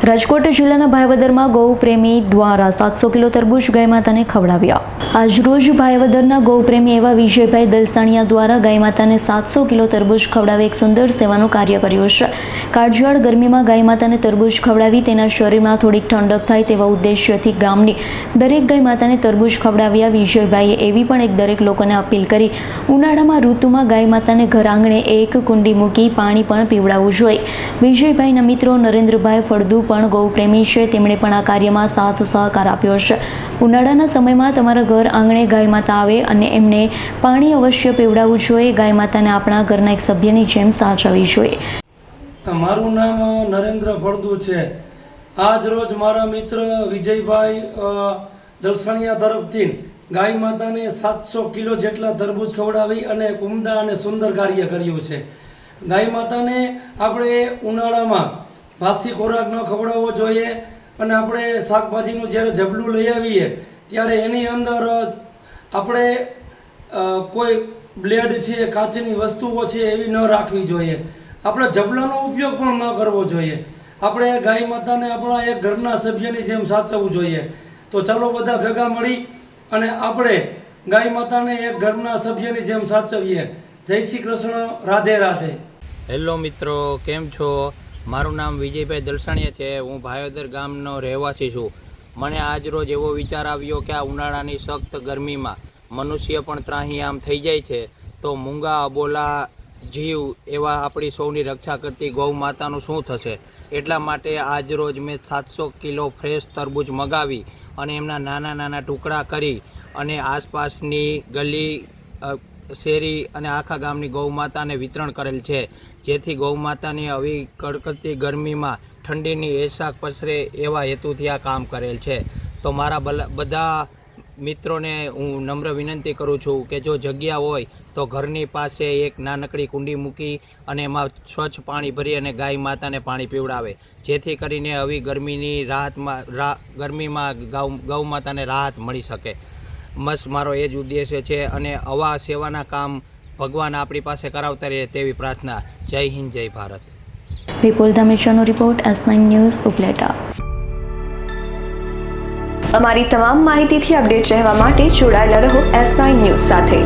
રાજકોટ જિલ્લાના ભાયાવદરમાં ગૌપ્રેમી દ્વારા 700 કિલો તરબૂચ ગાય માતાને ખવડાવ્યા। આજરોજ ભાયાવદરના ગૌપ્રેમી એવા વિજયભાઈ દલસાણિયા દ્વારા ગાય માતાને 700 કિલો તરબૂચ ખવડાવી એક સુંદર સેવાનું કાર્ય કર્યું છે। કાળઝાળ ગરમીમાં ગાય માતાને તરબૂચ ખવડાવી તેના શરીરમાં થોડીક ઠંડક થાય તેવા ઉદ્દેશ્યથી ગામની દરેક ગાય માતાને તરબૂચ ખવડાવ્યા। વિજયભાઈએ એવી પણ એક દરેક લોકોને અપીલ કરી ઉનાળામાં ઋતુમાં ગાય માતાને ઘર આંગણે એક કુંડી મૂકી પાણી પણ પીવડાવવું જોઈએ। વિજયભાઈના મિત્રો નરેન્દ્રભાઈ ફળદુ પણ ગૌપ્રેમી છે, તેમણે પણ આ કાર્યમાં સાથ સહકાર આપ્યો છે। ઉનાળાના સમયમાં તમારા ઘર આંગણે ગાય માતા આવે અને એમને પાણી અવશ્ય પીવડાવવું જોઈએ। ગાય માતાને આપણા ઘરના એક સભ્યની જેમ સાચવવી જોઈએ। મારું નામ નરેન્દ્ર ફળદુ છે। આજ રોજ મારા મિત્ર વિજયભાઈ દલસાણિયા તરફથી ગાય માતાને 700 કિલો જેટલા તરબૂચ ખવડાવી અને એક ઉમદા અને સુંદર કાર્ય કર્યું છે। ગાય માતાને આપણે ઉનાળામાં વાસી ખોરાક ન ખવડાવવો જોઈએ અને આપણે શાકભાજીનું જ્યારે જબલું લઈ આવીએ ત્યારે એની અંદર આપણે કોઈ બ્લેડ છે, કાચની વસ્તુઓ છે એવી ન રાખવી જોઈએ। આપણે જબલાનો ઉપયોગ પણ ન કરવો જોઈએ। આપણે ગાય માતાને આપણા એક ઘરના સભ્યની જેમ સાચવવું જોઈએ। તો ચાલો બધા ભેગા મળી અને આપણે ગાય માતાને એક ઘરના સભ્યની જેમ સાચવીએ। જય શ્રી કૃષ્ણ, રાધે રાધે। હેલો મિત્રો, કેમ છો? મારું નામ વિજયભાઈ દલસાણિયા છે। હું ભાયોદર ગામનો રહેવાસી છું। મને આજ રોજ એવો વિચાર આવ્યો કે આ ઉનાળાની સખ્ત ગરમીમાં મનુષ્ય પણ ત્રાહિયામ થઈ જાય છે, તો મૂંગા અબોલા જીવ એવા આપણી સૌની રક્ષા કરતી ગૌ માતાનું શું થશે? એટલા માટે આજ રોજ મેં 700 કિલો ફ્રેશ તરબૂચ મગાવી અને એમના નાના નાના ટુકડા કરી અને આસપાસની ગલી, શેરી અને આખા ગામની ગૌ માતાને વિતરણ કરેલ છે, જેથી ગૌ માતાની આવી કડકડતી ગરમીમાં ઠંડીની એશાક પસરે એવા હેતુથી આ કામ કરેલ છે। તો મારા બધા મિત્રોને હું નમ્ર વિનંતી કરું છું કે જો જગ્યા હોય તો ઘરની પાસે એક નાનકડી કુંડી મૂકી અને એમાં સ્વચ્છ પાણી ભરી અને ગાય માતાને પાણી પીવડાવે, જેથી કરીને આવી ગરમીની ગરમીમાં ગૌ માતાને રાહત મળી શકે। બસ મારો એ જ ઉદ્દેશ્ય છે અને આવા સેવાના કામ ભગવાન આપણી પાસે કરાવતા રહે તેવી પ્રાર્થના। જય હિન્દ, જય ભારત। વિપુલ ધામેચાનો રિપોર્ટ, S9 ન્યૂઝ, ઉપલેટા। અમારી તમામ માહિતીથી અપડેટ રહેવા માટે જોડાયેલા રહો S9 ન્યૂઝ સાથે।